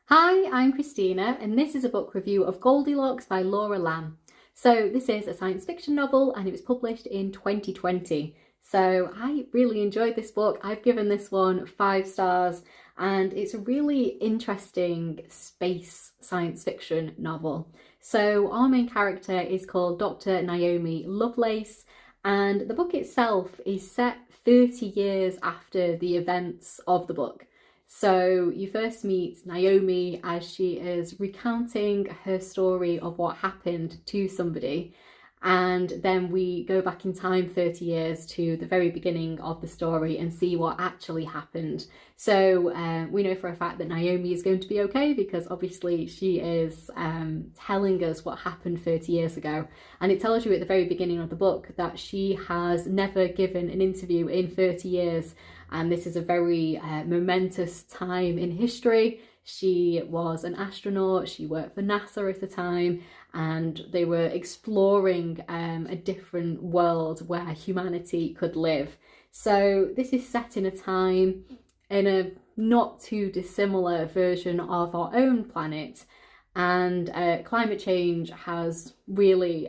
Hi, I'm Christina, and this is a book review of Goldilocks by Laura Lam. So this is a science fiction novel and it was published in 2020. So I really enjoyed this book. I've given this one 5 stars and it's a really interesting space science fiction novel. So our main character is called Dr. Naomi Lovelace, and the book itself is set 30 years after the events of the book. So you first meet Naomi as she is recounting her story of what happened to somebody, and then we go back in time 30 years to the very beginning of the story and see what actually happened. So we know for a fact that Naomi is going to be okay because obviously she is telling us what happened 30 years ago, and it tells you at the very beginning of the book that she has never given an interview in 30 years, and this is a very momentous time in history. She was an astronaut, she worked for NASA at the time, and they were exploring a different world where humanity could live. So this is set in a time in a not too dissimilar version of our own planet, and climate change has really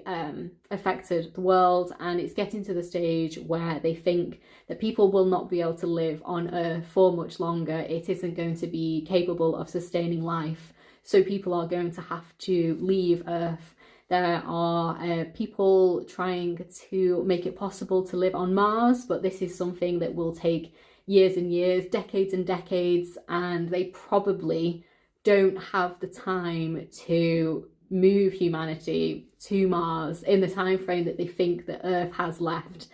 affected the world, and it's getting to the stage where they think that people will not be able to live on Earth for much longer. It isn't going to be capable of sustaining life, so people are going to have to leave Earth. There are people trying to make it possible to live on Mars, but this is something that will take years and years, decades and decades, and they probably don't have the time to move humanity to Mars in the time frame that they think that Earth has left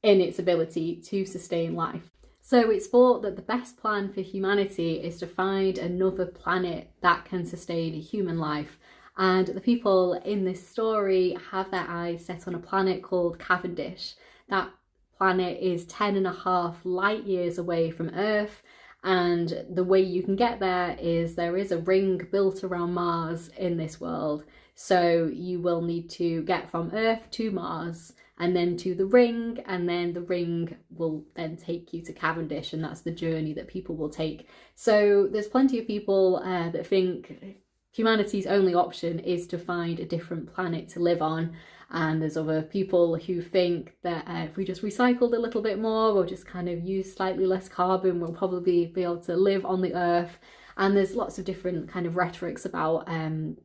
in its ability to sustain life. So it's thought that the best plan for humanity is to find another planet that can sustain human life. And the people in this story have their eyes set on a planet called Cavendish. That planet is 10.5 light years away from Earth, and the way you can get there is there is a ring built around Mars in this world. So you will need to get from Earth to Mars and then to the ring, and then the ring will then take you to Cavendish, and that's the journey that people will take. So there's plenty of people that think humanity's only option is to find a different planet to live on. And there's other people who think that if we just recycled a little bit more or just kind of use slightly less carbon, we'll probably be able to live on the Earth. And there's lots of different kind of rhetorics about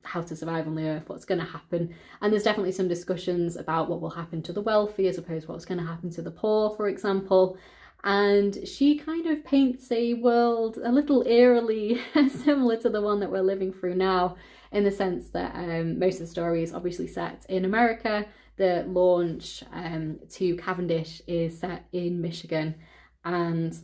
how to survive on the Earth, what's going to happen. And there's definitely some discussions about what will happen to the wealthy as opposed to what's going to happen to the poor, for example. And she kind of paints a world a little eerily similar to the one that we're living through now, in the sense that most of the story is obviously set in America. The launch to Cavendish is set in Michigan, and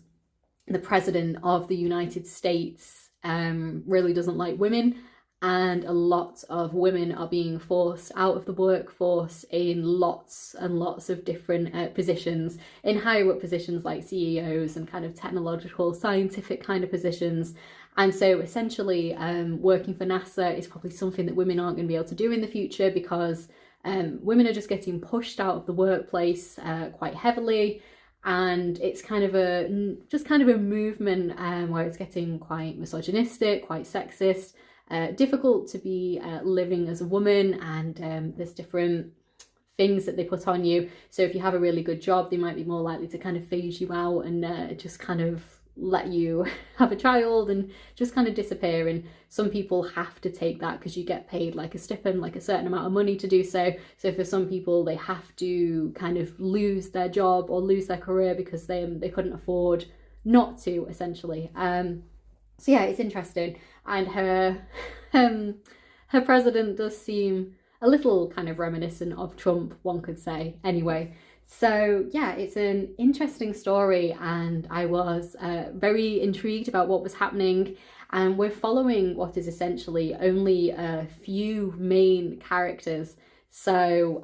the president of the United States really doesn't like women, and a lot of women are being forced out of the workforce in lots and lots of different positions, in higher up positions like CEOs and kind of technological, scientific kind of positions. And so essentially working for NASA is probably something that women aren't going to be able to do in the future, because women are just getting pushed out of the workplace quite heavily. And it's kind of a movement where it's getting quite misogynistic, quite sexist, difficult to be living as a woman, and there's different things that they put on you. So if you have a really good job, they might be more likely to kind of phase you out and just kind of let you have a child and just kind of disappear. And some people have to take that because you get paid like a stipend, like a certain amount of money to do so. So for some people, they have to kind of lose their job or lose their career because they couldn't afford not to, essentially. So yeah, it's interesting. And her president does seem a little kind of reminiscent of Trump, one could say, anyway. So yeah, it's an interesting story, and I was very intrigued about what was happening. And we're following what is essentially only a few main characters. So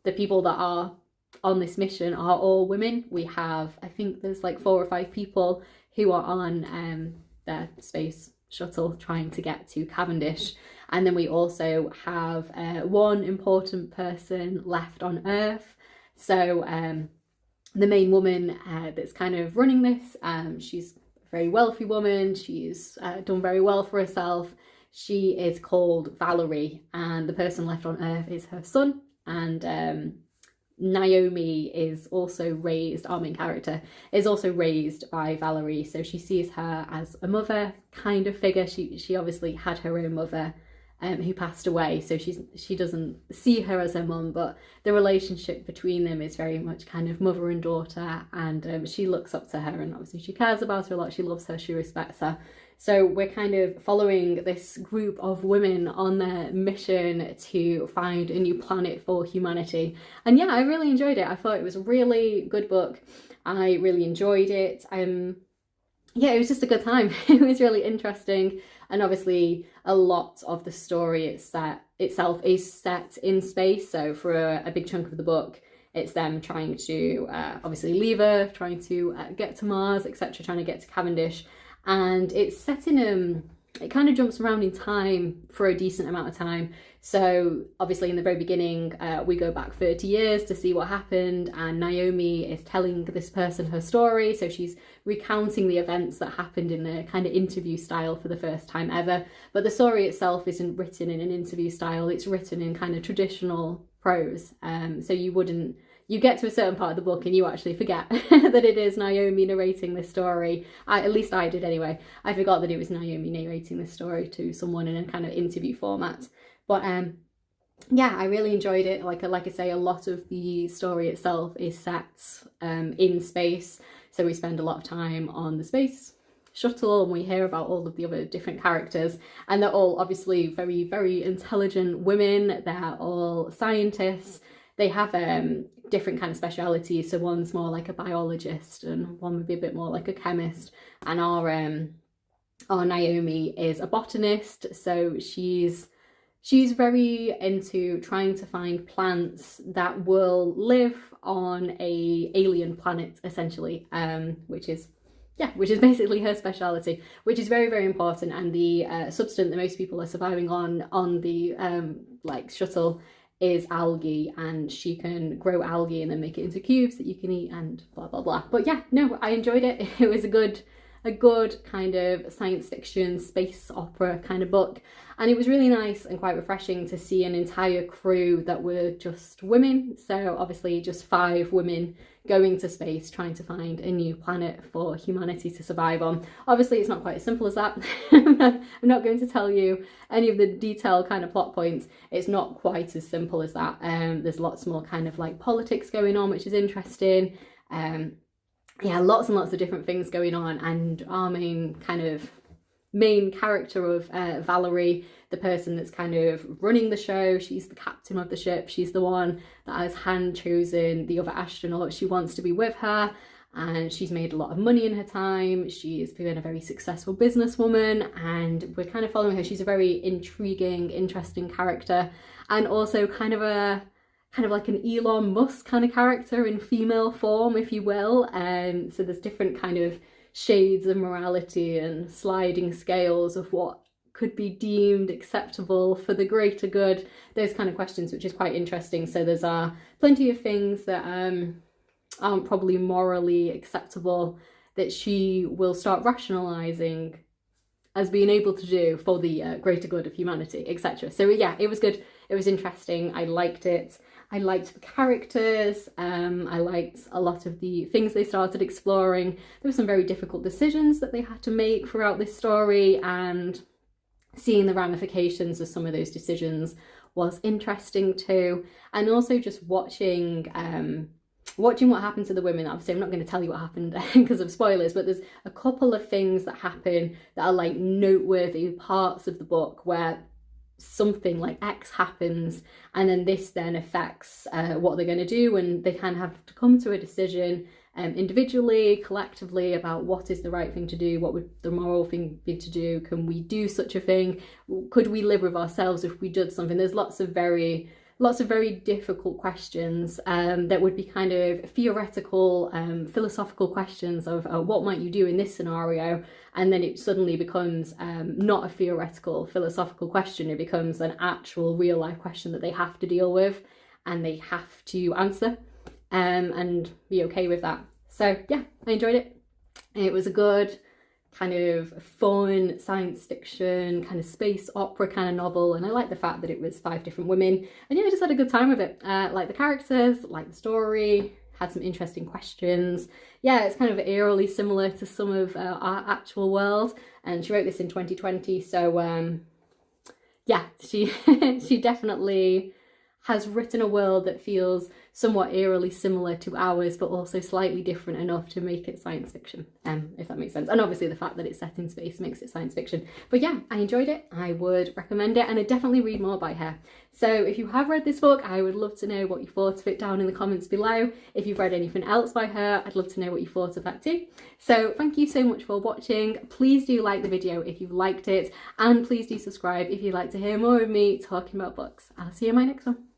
the people that are on this mission are all women. We have, I think there's like 4 or 5 people who are on their space shuttle trying to get to Cavendish. And then we also have one important person left on Earth. So the main woman that's kind of running this, she's very wealthy woman. She's done very well for herself. She is called Valerie, and the person left on Earth is her son. And Naomi is also raised, our main character, is also raised by Valerie. So she sees her as a mother kind of figure. She obviously had her own mother who passed away, so she doesn't see her as her mum, but the relationship between them is very much kind of mother and daughter, and she looks up to her, and obviously she cares about her a lot, she loves her, she respects her. So we're kind of following this group of women on their mission to find a new planet for humanity. And yeah, I really enjoyed it. I thought it was a really good book. I really enjoyed it. Yeah, it was just a good time. It was really interesting. And obviously a lot of the story itself is set in space. So for a big chunk of the book, it's them trying to obviously leave Earth, trying to get to Mars, etc., trying to get to Cavendish. And it's set in it kind of jumps around in time for a decent amount of time. So obviously in the very beginning, we go back 30 years to see what happened, and Naomi is telling this person her story. So she's recounting the events that happened in a kind of interview style for the first time ever. But the story itself isn't written in an interview style, it's written in kind of traditional prose. So you get to a certain part of the book and you actually forget that it is Naomi narrating this story. At least I did anyway. I forgot that it was Naomi narrating this story to someone in a kind of interview format. But yeah, I really enjoyed it. Like I say, a lot of the story itself is set in space. So we spend a lot of time on the space shuttle, and we hear about all of the other different characters, and they're all obviously very, very intelligent women. They're all scientists. They have different kind of specialities. So one's more like a biologist, and one would be a bit more like a chemist. And our Naomi is a botanist. So she's very into trying to find plants that will live on a alien planet, essentially, which is basically her speciality, which is very, very important. And the substance that most people are surviving on the like shuttle is algae, and she can grow algae and then make it into cubes that you can eat and blah blah blah. But yeah, no, I enjoyed it. It was a good kind of science fiction space opera kind of book, and it was really nice and quite refreshing to see an entire crew that were just women. So obviously just 5 women going to space trying to find a new planet for humanity to survive on. Obviously it's not quite as simple as that. I'm not going to tell you any of the detailed kind of plot points. It's not quite as simple as that. There's lots more kind of like politics going on, which is interesting. Yeah, lots and lots of different things going on. And our main character of Valerie, the person that's kind of running the show, she's the captain of the ship. She's the one that has hand chosen the other astronauts she wants to be with her, and she's made a lot of money in her time. She's been a very successful businesswoman, and we're kind of following her. She's a very intriguing, interesting character, and also kind of like an Elon Musk kind of character in female form, if you will. So there's different kind of shades of morality and sliding scales of what could be deemed acceptable for the greater good, those kind of questions, which is quite interesting. So there's plenty of things that aren't probably morally acceptable that she will start rationalizing as being able to do for the greater good of humanity, etc. So yeah, it was good. It was interesting. I liked it. I liked the characters. I liked a lot of the things they started exploring. There were some very difficult decisions that they had to make throughout this story, and seeing the ramifications of some of those decisions was interesting too. And also just watching what happened to the women. Obviously I'm not going to tell you what happened because of spoilers, but there's a couple of things that happen that are like noteworthy parts of the book where something like X happens, and then this then affects what they're going to do, and they kind of have to come to a decision individually, collectively, about what is the right thing to do, what would the moral thing be to do, can we do such a thing, could we live with ourselves if we did something. There's lots of very difficult questions that would be kind of theoretical, philosophical questions of what might you do in this scenario, and then it suddenly becomes not a theoretical philosophical question, it becomes an actual real life question that they have to deal with and they have to answer and be okay with that. So yeah, I enjoyed it. It was a good kind of fun science fiction, kind of space opera kind of novel, and I like the fact that it was 5 different women, and yeah, I just had a good time with it. Like the characters, like the story, had some interesting questions. Yeah, it's kind of eerily similar to some of our actual world, and she wrote this in 2020, so yeah, she she definitely has written a world that feels somewhat eerily similar to ours, but also slightly different enough to make it science fiction, if that makes sense. And obviously the fact that it's set in space makes it science fiction. But yeah, I enjoyed it. I would recommend it, and I'd definitely read more by her. So if you have read this book, I would love to know what you thought of it down in the comments below. If you've read anything else by her, I'd love to know what you thought of that too. So thank you so much for watching. Please do like the video if you liked it, and please do subscribe if you'd like to hear more of me talking about books. I'll see you in my next one.